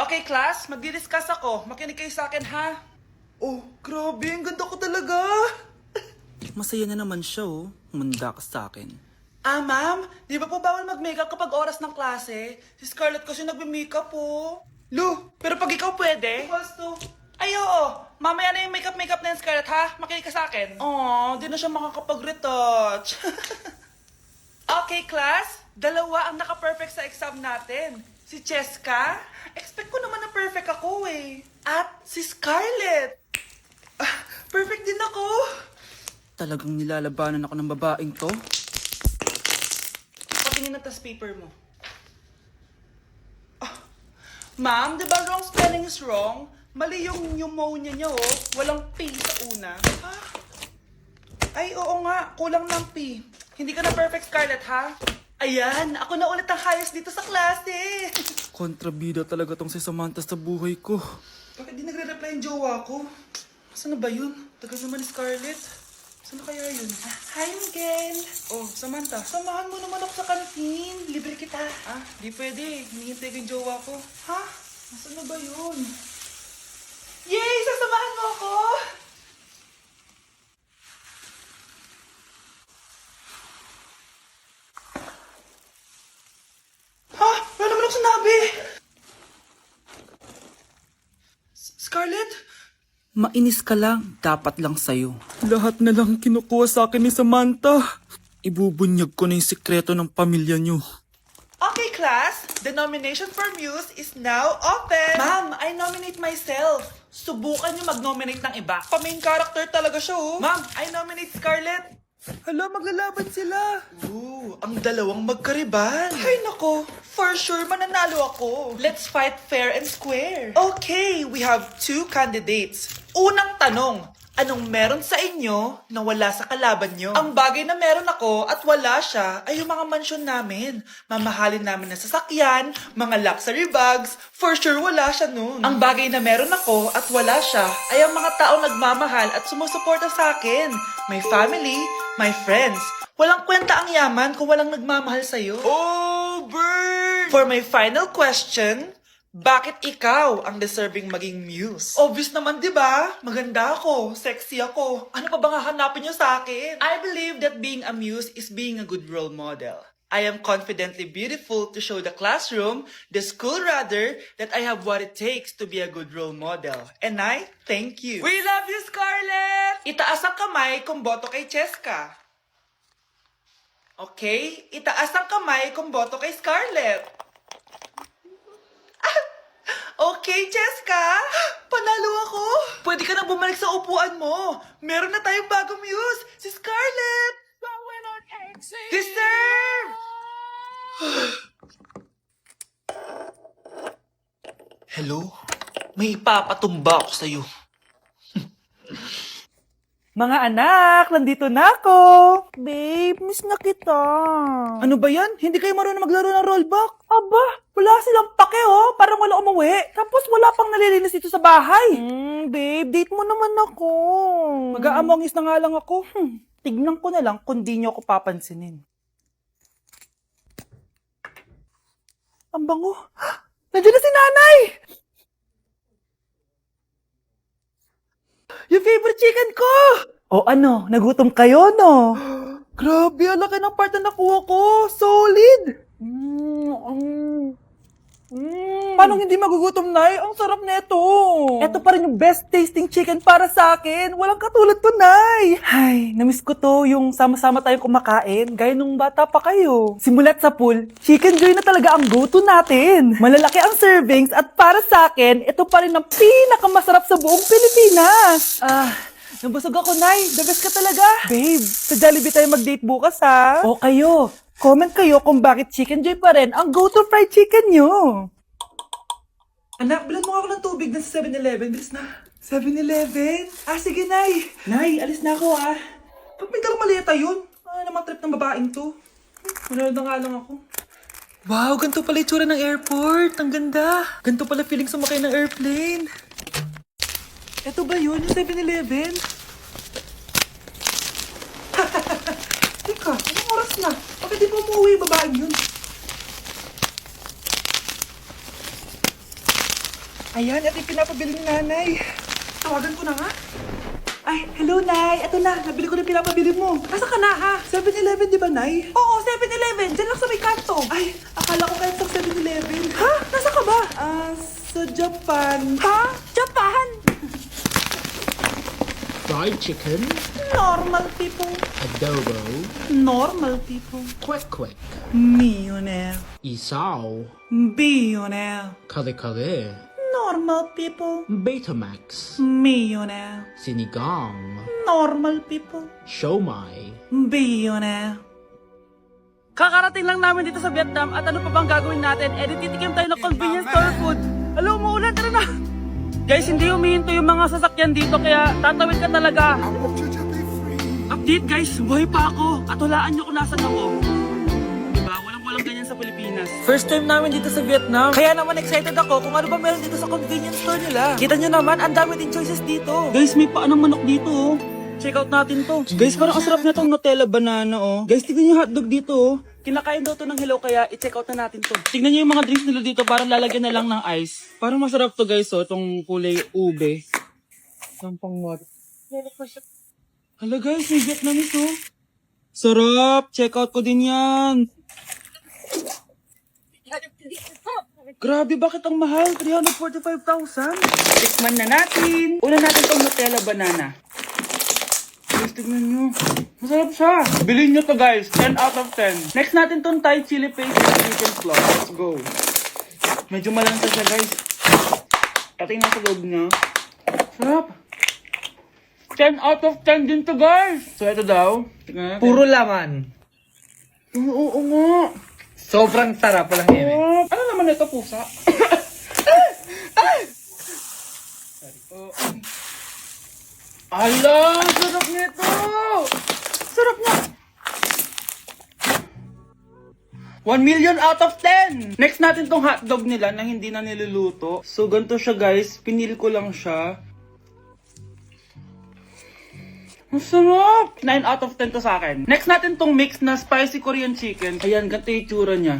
Okay, class, magdi-discuss ako. Makinig kayo sa akin, ha? Oh, grabe, ang ganda ko talaga. Masaya na naman siya, oh. Humanda ka sa akin. Ah, ma'am, di ba po bawal mag-makeup kapag oras ng klase? Si Scarlett kasi nagme-makeup po. Lu, pero pag ikaw pwede? Gusto. Ay, oo. Mamaya na yung makeup na yung Scarlett, ha? Makinig ka sa akin. Aw, di na siya makakapag-retouch. Okay, class. Dalawa ang naka-perfect sa exam natin. Si Cheska. Expect ko naman na perfect ako eh. At si Scarlett. Perfect din ako. Talagang nilalabanan ako ng babaeng to. Patingin na tas paper mo. Ma'am, di ba wrong spelling is wrong? Mali yung pneumonia niya, oh. Walang P sa una. Ay, oo nga. Kulang ng P. Hindi ka na perfect, Scarlett, ha? Ayan, ako na ulit ang highest dito sa klase. Kontrabida talaga tong si Samantha sa buhay ko. Bakit di nagre-reply yung jowa ko? Saan na ba yun? Tagal naman ni Scarlett. Saan na kaya yun? Hi, Miguel. Oh, Samantha, samahan mo naman ako sa kantin. Libre kita. Di pwede. Hinihintay ko yung jowa ko. Ha? Nasaan na ba yun? Yay! Sasamahan mo ako! Ha? Wala naman ako sinabi! Scarlett? Mainis ka lang. Dapat lang sa'yo. Lahat na lang kinukuha sa akin ni Samantha. Ibubunyag ko na yung sikreto ng pamilya niyo. Okay, class. The nomination for Muse is now open. Ma'am, I nominate myself. Subukan niyo mag-nominate ng iba. Pa-main character talaga siya, oh. Ma'am, I nominate Scarlett. Hala, maglalaban sila. Ooh, ang dalawang magkariban. Ay, nako. For sure, mananalo ako. Let's fight fair and square. Okay, we have two candidates. Unang tanong, anong meron sa inyo na wala sa kalaban nyo? Ang bagay na meron ako at wala siya ay yung mga mansyon namin. Mamahalin namin na sasakyan, mga luxury bags. For sure, wala siya nun. Ang bagay na meron ako at wala siya ay ang mga taong nagmamahal at sumusuporta sa akin. My family, my friends. Walang kwenta ang yaman kung walang nagmamahal sa'yo. Oh, Bird! For my final question, bakit ikaw ang deserving maging muse? Obvious naman, di ba? Maganda ako, sexy ako. Ano pa bang hahanapin niyo sa akin? I believe that being a muse is being a good role model. I am confidently beautiful to show the classroom, the school rather, that I have what it takes to be a good role model. And I thank you. We love you, Scarlett! Itaas ang kamay kung boto kay Cheska. Okay? Itaas ang kamay kung boto kay Scarlett. Okay, Cheska. Panalo ako. Pwede ka nang bumalik sa upuan mo. Meron na tayong bagong muse, si Scarlett. Deserve! Hello? May ipapatumba ako sa'yo. Mga anak, nandito na ako. Babe, miss na kita. Ano ba yan? Hindi kayo marunong maglaro ng rollback? Aba, wala silang pake oh. Parang wala umuwi. Tapos wala pang nalilinis dito sa bahay. Babe, date mo naman ako. Mag-aamongis na nga lang ako. Tignan ko na lang kung di niyo ako papansinin. Ang bango. Nandiyan na si nanay! Yung favorite chicken ko! O ano, nagutom kayo, no? Grabe, ang laki ng part na nakuha ko. Solid! Paano hindi magugutom, Nay? Ang sarap nito. Ito pa rin yung best tasting chicken para sa akin. Walang katulad to, Nay. Ay, namiss ko to yung sama-sama tayong kumakain, gaya nung bata pa kayo. Simulat sa pool, Chicken Joy na talaga ang go-to natin. Malalaki ang servings at para sa akin, ito pa rin ang pinakamasarap sa buong Pilipinas. Nabusog ako, Nay. The best ka talaga. Babe, sa Jollibee tayo mag-date bukas, ha? O kayo. Comment kayo kung bakit Chicken Joy pa rin ang go-to fried chicken nyo. Anak, bilan mo ako ng tubig na sa 7-Eleven. Bilis na. 7-Eleven? Sige, Nay. Nay, alis na ako, Pag may dalang maleta yun. Ano naman trip ng babaeng to? Manood na nga lang ako. Wow, ganito pala itsura ng airport. Ang ganda. Ganito pala feeling sumakay ng airplane. Eto ba yun, yung 7-Eleven? Teka, anong oras na? Bakit di pa umuwi yung babaeng yun? Ayan, ito yung pinapabili ni nanay. Tawagan ko na nga. Ay, hello, Nay. Ito na, nabili ko na yung pinapabili mo. Nasa ka na, ha? 7-Eleven, di ba, Nay? Oo, 7-Eleven. Diyan lang sa may kanto. Ay, akala ko kahit sa 7-Eleven. Ha? Nasa ka ba? Sa Japan. Ha? Japan? Fried chicken, Normal people. adobo, Normal people. kwek, Millionaire. isaw, Billionaire. kare, Normal people. Betamax, Millionaire. sinigang, Normal people. siomai, Billionaire. Kakarating lang namin dito sa Vietnam at ano pa bang gagawin natin? Titikim tayo ng convenience store food. Hello, umuulan, tara na! Guys, hindi humihinto yung mga sasakyan dito kaya tatawid ka talaga. Update guys, buhay pa ako. At hulaan nyo kung nasan ako. Diba? Walang ganyan sa Pilipinas. First time namin dito sa Vietnam. Kaya naman excited ako kung ano ba meron dito sa convenience store nila. Kita nyo naman, ang dami din choices dito. Guys, may paanong manok dito oh. Check out natin to. Guys, parang asarap na tong Nutella banana oh. Guys, tignan yung hotdog dito oh. Kinakain daw to ng hello kaya i-check out na natin to. Tignan nyo yung mga drinks nila dito parang lalagyan na lang ng ice. Parang masarap to guys oh, itong kulay ube. Sampang water. Hala guys, may Vietnamese oh. Sarap! Check out ko din yan. Grabe, bakit ang mahal? 345,000? Tikman na natin. Una natin tong Nutella banana. Guys, tignan nyo. Masarap siya. Bilhin nyo to guys. 10 out of 10. Next natin tong Thai chili paste and chicken claw. Let's go. Medyo malansa siya guys. Pating nasa loob niya. Sarap. 10 out of 10 din to guys. So ito daw. Tignan natin. Puro laman. Oo nga. Sobrang sarap. Walang eme. Ano naman ito, pusa? Ala, sarap nito! Sarap na! 1 million out of 10! Next natin tong hotdog nila na hindi na niluluto. So, ganito siya guys. Pinil ko lang siya. Ang sarap! 9 out of 10 to sa akin. Next natin tong mix na spicy Korean chicken. Ayan, ganito yung itsura niya.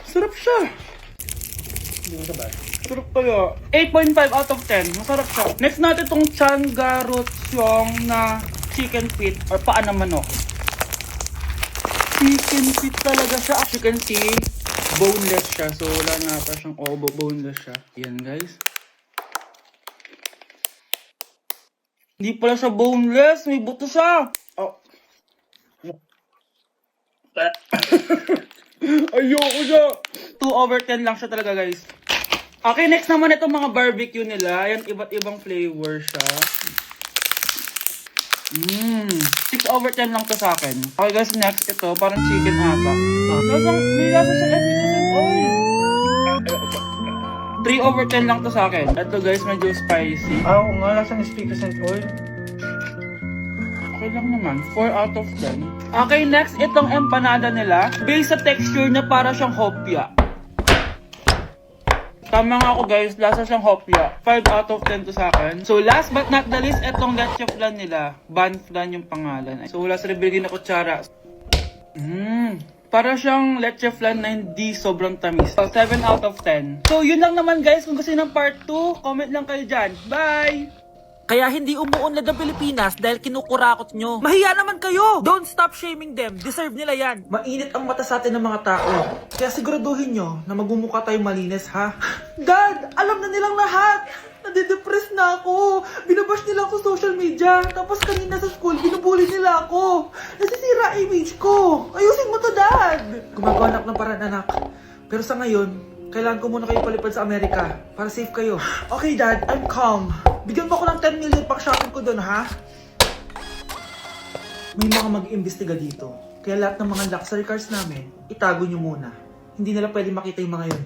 Sarap siya! Sarap kaya. 8.5 out of 10. Masarap siya. Next natin tong Changarotyong na chicken feet or paa ng manok. Chicken feet talaga siya. As you can see, boneless siya. So, wala na ata siyang obo. Boneless siya. Yan, guys. Hindi pala siya boneless. May buto siya. Oh. Ayoko siya. 2 over 10 lang siya talaga, guys. Okay, next naman itong mga barbecue nila. Ayan, iba't ibang flavor siya. 6 over 10 lang to sa akin. Okay guys, next ito, parang chicken ata. May lasa siya efficient oil. 3 over 10 lang to sa akin. Ito guys, medyo spicy. Oo nga, lasang speaker oil. Okay lang naman, 4 out of 10. Okay, next, itong empanada nila. Based sa texture na para siyang hopya. Tama nga ako guys, lasa siyang hopya. 5 out of 10 to sa akin. So last but not the least, itong leche flan nila. Ban flan yung pangalan. So wala sa ribigin na kutsara. Para siyang leche flan na hindi sobrang tamis. So 7 out of 10. So yun lang naman guys. Kung gusto niyo ng part 2, comment lang kayo dyan. Bye! Kaya hindi umuunlad ang Pilipinas dahil kinukurakot nyo. Mahiya naman kayo! Don't stop shaming them. Deserve nila yan. Mainit ang mata sa atin ng mga tao. Kaya siguraduhin nyo na magmumukha tayong malinis, ha? Dad! Alam na nilang lahat! Nade-depress na ako. Binabash nila ako sa social media. Tapos kanina sa school, binubuli nila ako. Nasisira image ko. Ayusin mo to, Dad! Gumagawa na ako ng paraan, anak. Pero sa ngayon, kailangan ko muna kayo palipad sa Amerika para safe kayo. Okay, Dad. I'm calm. Bigyan mo ako ng 10 million pang shopping ko doon, ha? May mga mag-iimbestiga dito. Kaya lahat ng mga luxury cars namin, itago nyo muna. Hindi nila pwede makita yung mga yun.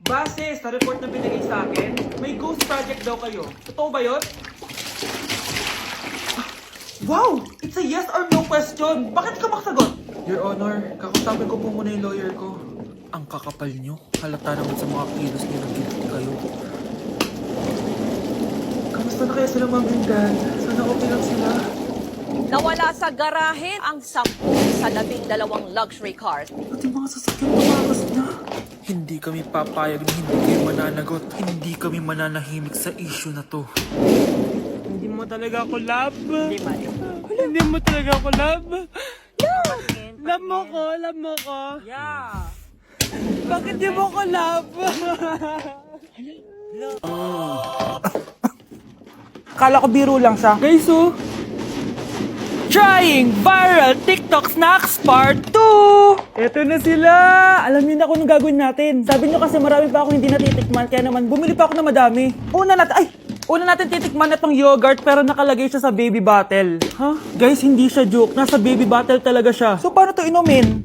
Base sa report na binigay sa akin, may ghost project daw kayo. Totoo ba yun? Wow! It's a yes or no question. Bakit ka makasagot? Your Honor, kakusapin ko po muna yung lawyer ko. Ang kakapal nyo. Halata naman sa mga kilos nyo na guilty kayo. Kamusta na kaya sila, Ma'am and Dad? Sana okay lang sila. Nawala sa garahe ang 10 sa 12 luxury cars. At yung mga sasakyan tumakas na. Hindi kami papayag na hindi kayo mananagot. Hindi kami mananahimik sa issue na to. Hindi mo talaga ako love. Hindi mo talaga ako love. Love mo ko. Yeah. Bakit di mo ko love? Kala ko biro lang siya. Guys, oh. Trying Viral TikTok Snacks Part 2! Eto na sila! Alam niyo na kung anong gagawin natin. Sabi niyo kasi marami pa akong hindi natitikman, kaya naman bumili pa ako na madami. Una natin titikman itong yogurt pero nakalagay siya sa baby bottle. Ha? Guys, hindi siya joke. Nasa baby bottle talaga siya. So, paano to inumin?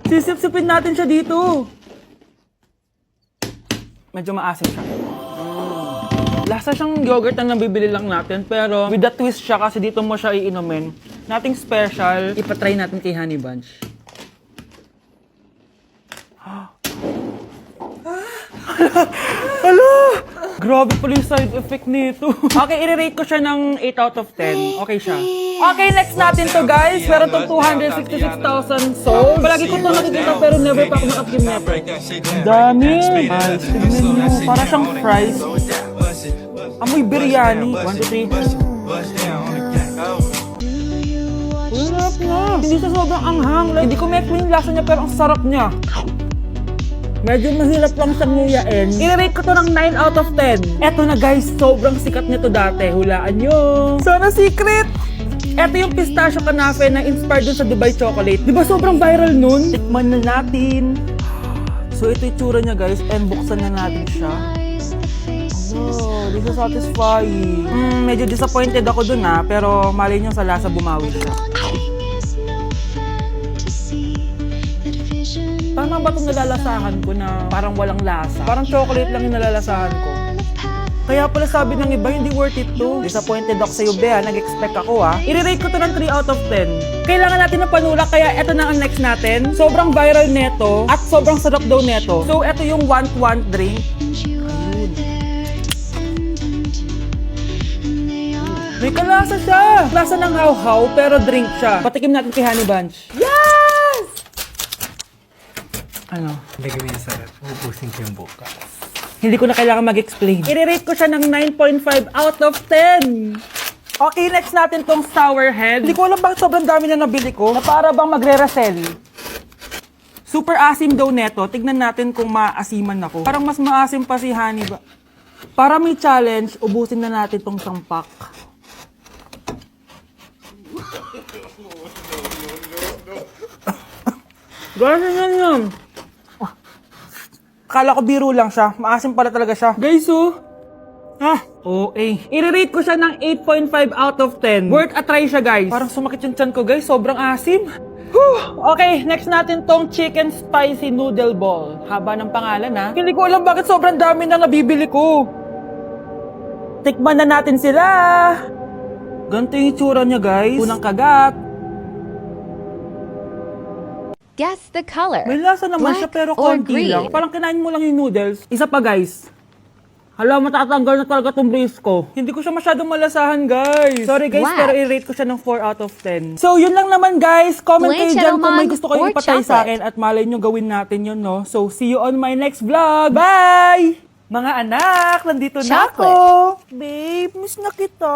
Sisip-sipin natin siya dito. Medyo maasim siya. Lasa siyang yogurt na nabibili lang natin, pero with a twist siya kasi dito mo siya iinumin. Nothing special. Ipatry natin kay Honey Bunch. Hello! Grabe pala yung side effect nito. Okay, i-rate ko siya ng 8 out of 10. Okay siya. Okay, next natin to guys. Meron tong 266,000 souls. Palagi ko to nakikita pero never pa ako nakakim neto. Ang dami! Guys, tignan nyo. Para siyang fries. Amoy biryani. 1, 2, 3. Sarap na. Hindi siya sobrang anghang. Like, hindi ko ma-explain yung lasa niya pero ang sarap niya. Medyo mahirap lang siyang nguyain. I-rate ko to ng 9 out of 10. Eto na guys, sobrang sikat nito dati. Hulaan nyo. Sana secret! Eto yung pistachio kanafe na inspired dun sa Dubai chocolate. Di ba sobrang viral nun? Tikman na natin. So ito yung tsura niya guys, and buksan na natin siya. Oh, this is satisfying. Medyo disappointed ako dun pero malay nyo sa lasa bumawi siya. Tama ba itong nalalasahan ko na parang walang lasa? Parang chocolate lang yung nalalasahan ko. Kaya pala sabi ng iba, hindi worth it to. Disappointed ako sa'yo, Bea. Nag-expect ako, I-rate ko to ng 3 out of 10. Kailangan natin ng panulak, kaya eto na ang next natin. Sobrang viral neto at sobrang sarap daw neto. So, eto yung want drink. Ayun. May kalasa siya. Lasa ng how-how, pero drink siya. Patikim natin kay Honey Bunch. Yes! Ano? Lagyan mo yung sarap. Ubusin ko yung buka. Hindi ko na kailangan mag-explain. I-rate ko siya ng 9.5 out of 10. Okay, next natin tong sour head. Hindi ko alam bakit sobrang dami na nabili ko na para bang magre-resell. Super asim daw neto. Tignan natin kung maasiman ako. Parang mas maasim pa si Honey ba? Para may challenge, ubusin na natin tong sampak. Gano'n yun. Kala ko biro lang siya. Maasim pala talaga siya. Guys, I-rate ko siya ng 8.5 out of 10. Worth a try siya, guys. Parang sumakit yung tiyan ko, guys. Sobrang asim. Okay, next natin tong chicken spicy noodle ball. Haba ng pangalan, Hindi ko alam bakit sobrang dami na nabibili ko. Tikman na natin sila. Ganito yung itsura niya, guys. Unang kagat. Guess the color. May lasa naman siya Black pero or konti green? lang. Parang kinain mo lang yung noodles. Isa pa guys. Hala, matatanggal na talaga tong brace ko. Hindi ko siya masyadong malasahan guys. Sorry guys, Black. pero i-rate ko siya ng 4 out of 10. So yun lang naman guys. Comment Plain kayo dyan kung may Gentleman gusto kayong or ipatay sa akin chocolate? at malay nyo gawin natin yun, no? So see you on my next vlog. Bye! Mga anak, nandito na ako. Chocolate. Babe, miss na kita.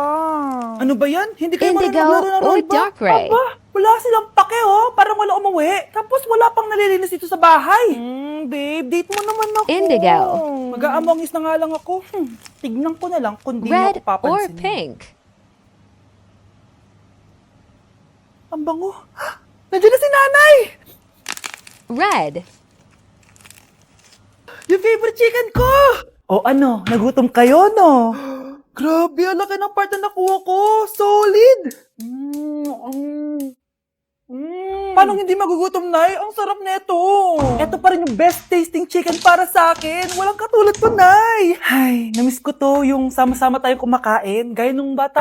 Ano ba yan? Hindi kayo Indigo maglaro ng or Roy ba? dark ray? Aba, wala silang pake parang wala umuwi. Tapos wala pang nalilinis dito sa bahay. Babe, date mo naman ako. Indigo. Mag-aamongis na nga lang ako. Tignan ko na lang kung di mo Red ako papansinin. or pink? Ang bango. Nandiyan na si nanay! Red. Yung favorite chicken ko! O ano, nagutom kayo, no? Grabe, ang laki ng part na nakuha ko. Solid! Paano hindi magugutom, Nay? Ang sarap nito. Ito pa rin yung best tasting chicken para sa akin. Walang katulad to, Nay. Ay, namiss ko to yung sama-sama tayong kumakain. Gaya nung bata